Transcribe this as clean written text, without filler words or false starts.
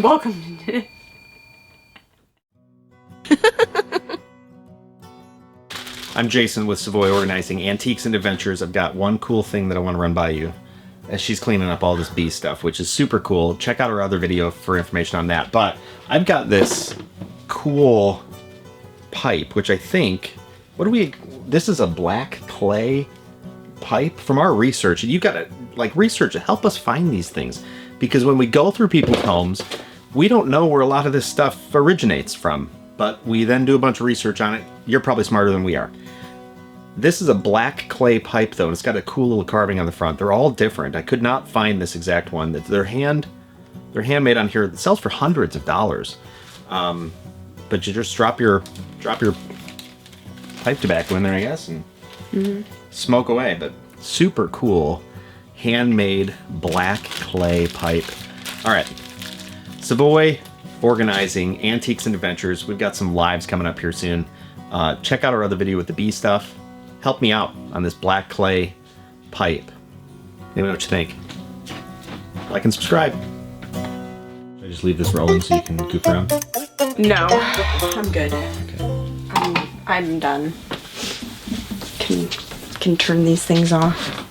Welcome to I'm Jason with Savoy Organizing Antiques and Adventures. I've got one cool thing that I want to run by you as she's cleaning up all this bee stuff, which is super cool. Check out our other video for information on that. But I've got this cool pipe, which I think, this is a black clay pipe. From our research, and you've got to research to help us find these things, because when we go through people's homes, we don't know where a lot of this stuff originates from, but we then do a bunch of research on it. You're probably smarter than we are. This is a black clay pipe, though, and it's got a cool little carving on the front. They're all different. I could not find this exact one. They're handmade on here. It sells for hundreds of dollars. But you just drop your pipe tobacco in there, I guess, and smoke away. But super cool, handmade black clay pipe. All right, Savoy Organizing Antiques and Adventures. We've got some lives coming up here soon. Check out our other video with the bee stuff. Help me out on this black clay pipe. Let me know what you think. Like and subscribe. Should I just leave this rolling so you can goof around? No, I'm good. Okay. I'm done. Can turn these things off.